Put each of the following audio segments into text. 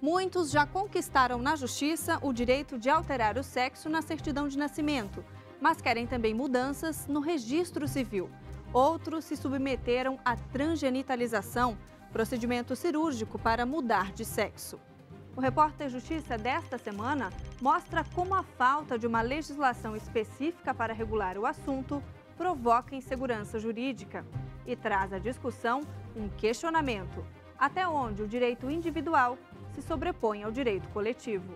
Muitos já conquistaram na justiça o direito de alterar o sexo na certidão de nascimento, mas querem também mudanças no registro civil. Outros se submeteram à transgenitalização, procedimento cirúrgico para mudar de sexo. O Repórter Justiça desta semana mostra como a falta de uma legislação específica para regular o assunto provoca insegurança jurídica e traz à discussão um questionamento: até onde o direito individual se sobrepõe ao direito coletivo.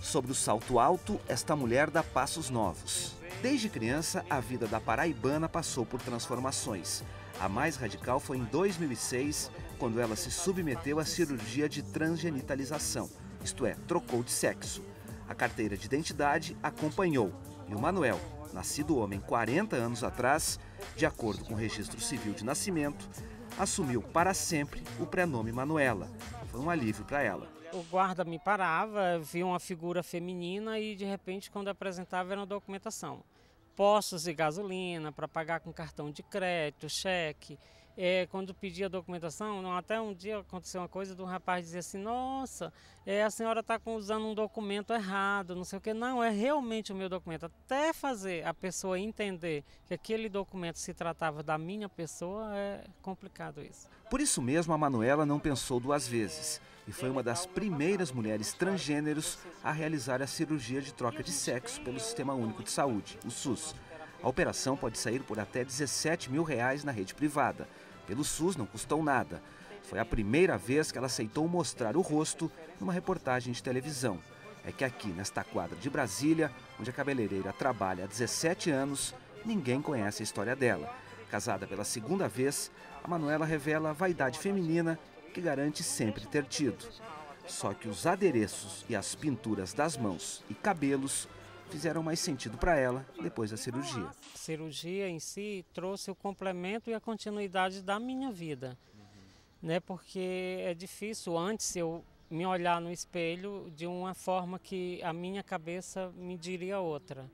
Sobre o salto alto, esta mulher dá passos novos. Desde criança, a vida da paraibana passou por transformações. A mais radical foi em 2006, quando ela se submeteu à cirurgia de transgenitalização, isto é, trocou de sexo. A carteira de identidade acompanhou e o Manuel, nascido homem 40 anos atrás, de acordo com o registro civil de nascimento, assumiu para sempre o prenome Manuela. Foi um alívio para ela. O guarda me parava, via uma figura feminina e de repente quando apresentava era uma documentação. Postos de gasolina para pagar com cartão de crédito, cheque. Quando pedia a documentação, até um dia aconteceu uma coisa de um rapaz dizer assim: nossa, a senhora está usando um documento errado, não sei o que. Não, é realmente o meu documento. Até fazer a pessoa entender que aquele documento se tratava da minha pessoa, é complicado isso. Por isso mesmo, a Manuela não pensou duas vezes e foi uma das primeiras mulheres transgêneros a realizar a cirurgia de troca de sexo pelo Sistema Único de Saúde, o SUS. A operação pode sair por até R$17 mil na rede privada. Pelo SUS não custou nada. Foi a primeira vez que ela aceitou mostrar o rosto numa reportagem de televisão. É que aqui, nesta quadra de Brasília, onde a cabeleireira trabalha há 17 anos, ninguém conhece a história dela. Casada pela segunda vez, a Manuela revela a vaidade feminina que garante sempre ter tido. Só que os adereços e as pinturas das mãos e cabelos fizeram mais sentido para ela depois da cirurgia. A cirurgia em si trouxe o complemento e a continuidade da minha vida, né? Porque é difícil antes eu me olhar no espelho de uma forma que a minha cabeça me diria outra.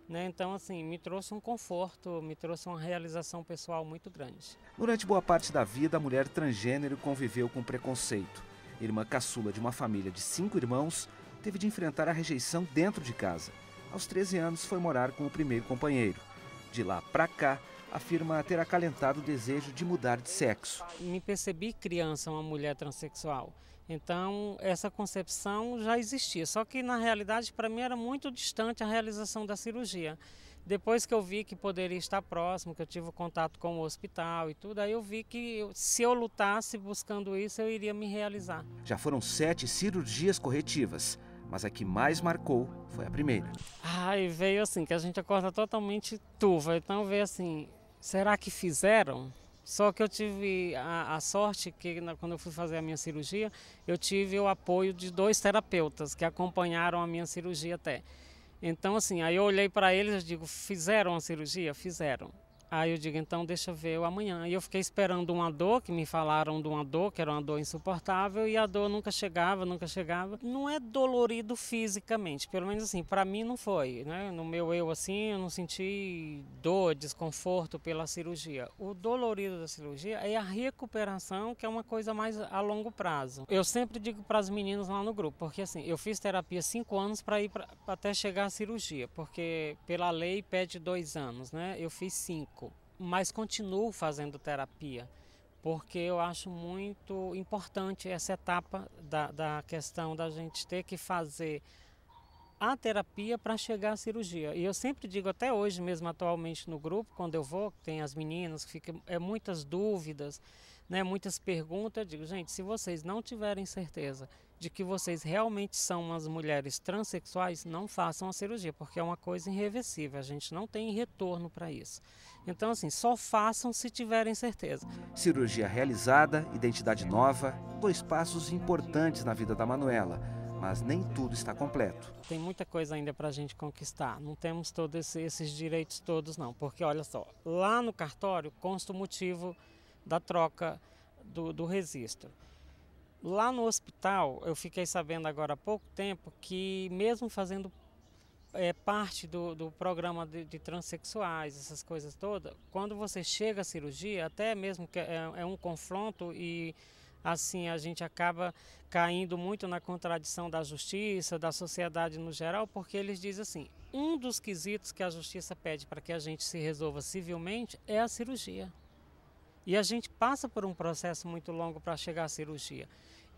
Né? Então, assim, me trouxe um conforto, me trouxe uma realização pessoal muito grande. Durante boa parte da vida, a mulher transgênero conviveu com preconceito. Irmã caçula de uma família de 5 irmãos, teve de enfrentar a rejeição dentro de casa. Aos 13 anos, foi morar com o primeiro companheiro. De lá para cá, afirma ter acalentado o desejo de mudar de sexo. Me percebi criança, uma mulher transexual. Então, essa concepção já existia. Só que, na realidade, para mim era muito distante a realização da cirurgia. Depois que eu vi que poderia estar próximo, que eu tive contato com o hospital e tudo, aí eu vi que se eu lutasse buscando isso, eu iria me realizar. Já foram 7 cirurgias corretivas, mas a que mais marcou foi a primeira. Ai, veio assim, que a gente acorda totalmente turva. Então veio assim, será que fizeram? Só que eu tive a sorte que quando eu fui fazer a minha cirurgia, eu tive o apoio de 2 terapeutas que acompanharam a minha cirurgia até. Então assim, aí eu olhei para eles e digo, fizeram a cirurgia? Fizeram. Aí eu digo, então deixa eu ver amanhã. E eu fiquei esperando uma dor, que me falaram de uma dor, que era uma dor insuportável, e a dor nunca chegava, nunca chegava. Não é dolorido fisicamente, pelo menos assim, para mim não foi, né? No meu eu assim, eu não senti dor, desconforto pela cirurgia. O dolorido da cirurgia é a recuperação, que é uma coisa mais a longo prazo. Eu sempre digo para as meninas lá no grupo, porque assim, eu fiz terapia 5 anos para ir até chegar à cirurgia, porque pela lei pede 2 anos, né? Eu fiz 5. Mas continuo fazendo terapia, porque eu acho muito importante essa etapa da questão da gente ter que fazer a terapia para chegar à cirurgia. E eu sempre digo, até hoje mesmo, atualmente no grupo, quando eu vou, tem as meninas, ficam muitas dúvidas, né, muitas perguntas, eu digo, gente, se vocês não tiverem certeza de que vocês realmente são umas mulheres transexuais, não façam a cirurgia, porque é uma coisa irreversível, a gente não tem retorno para isso. Então, assim, só façam se tiverem certeza. Cirurgia realizada, identidade nova, 2 passos importantes na vida da Manuela. Mas nem tudo está completo. Tem muita coisa ainda para a gente conquistar, não temos todos esses direitos todos não, porque olha só, lá no cartório consta o motivo da troca do registro. Lá no hospital, eu fiquei sabendo agora há pouco tempo que mesmo fazendo parte do programa de transexuais, essas coisas todas, quando você chega à cirurgia, até mesmo que é um confronto e assim, a gente acaba caindo muito na contradição da justiça, da sociedade no geral, porque eles dizem assim, um dos quesitos que a justiça pede para que a gente se resolva civilmente é a cirurgia. E a gente passa por um processo muito longo para chegar à cirurgia.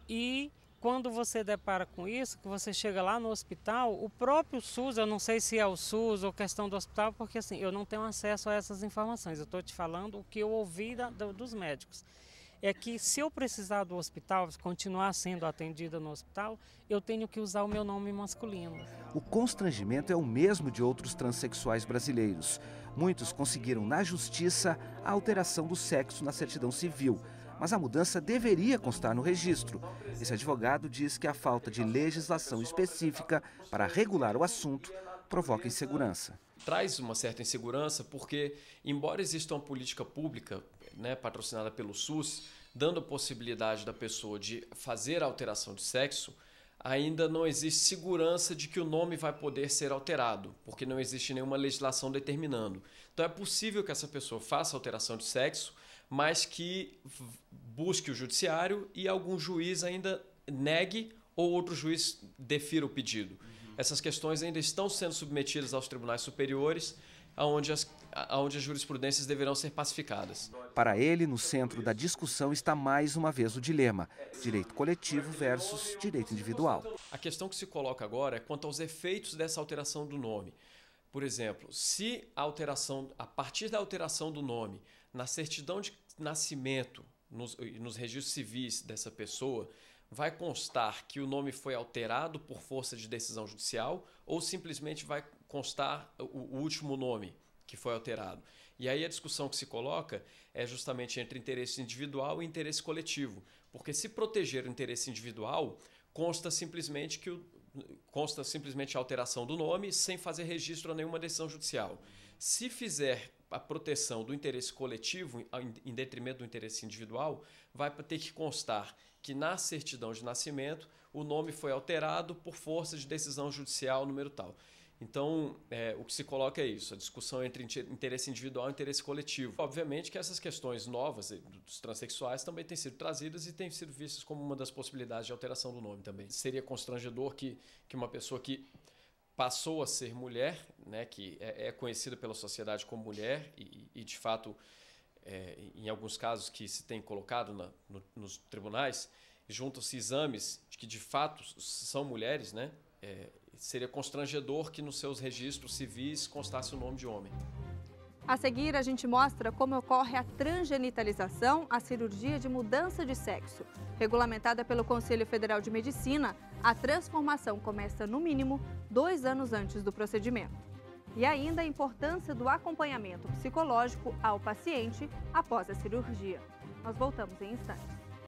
E quando você depara com isso, que você chega lá no hospital, o próprio SUS, eu não sei se é o SUS ou questão do hospital, porque assim, eu não tenho acesso a essas informações. Eu estou te falando o que eu ouvi dos médicos. É que se eu precisar do hospital, continuar sendo atendida no hospital, eu tenho que usar o meu nome masculino. O constrangimento é o mesmo de outros transexuais brasileiros. Muitos conseguiram na justiça a alteração do sexo na certidão civil, mas a mudança deveria constar no registro. Esse advogado diz que a falta de legislação específica para regular o assunto provoca insegurança. Traz uma certa insegurança porque, embora exista uma política pública, patrocinada pelo SUS, dando a possibilidade da pessoa de fazer a alteração de sexo, ainda não existe segurança de que o nome vai poder ser alterado, porque não existe nenhuma legislação determinando. Então é possível que essa pessoa faça a alteração de sexo, mas que busque o judiciário e algum juiz ainda negue ou outro juiz defira o pedido. Essas questões ainda estão sendo submetidas aos tribunais superiores, onde as jurisprudências deverão ser pacificadas. Para ele, no centro da discussão está mais uma vez o dilema: direito coletivo versus direito individual. A questão que se coloca agora é quanto aos efeitos dessa alteração do nome. Por exemplo, se a partir da alteração do nome, na certidão de nascimento, nos registros civis dessa pessoa, vai constar que o nome foi alterado por força de decisão judicial ou simplesmente vai constar o último nome que foi alterado. E aí a discussão que se coloca é justamente entre interesse individual e interesse coletivo, porque se proteger o interesse individual, consta simplesmente a alteração do nome sem fazer registro a nenhuma decisão judicial. Se fizer a proteção do interesse coletivo em detrimento do interesse individual, vai ter que constar que na certidão de nascimento o nome foi alterado por força de decisão judicial número tal. Então, o que se coloca é isso, a discussão entre interesse individual e interesse coletivo. Obviamente que essas questões novas dos transexuais também têm sido trazidas e têm sido vistas como uma das possibilidades de alteração do nome também. Seria constrangedor que uma pessoa que passou a ser mulher, que é conhecida pela sociedade como mulher e de fato, em alguns casos que se tem colocado nos tribunais, juntam-se exames de que de fato são mulheres, seria constrangedor que nos seus registros civis constasse o nome de homem. A seguir, a gente mostra como ocorre a transgenitalização, a cirurgia de mudança de sexo. Regulamentada pelo Conselho Federal de Medicina, a transformação começa, no mínimo, 2 anos antes do procedimento. E ainda a importância do acompanhamento psicológico ao paciente após a cirurgia. Nós voltamos em instantes.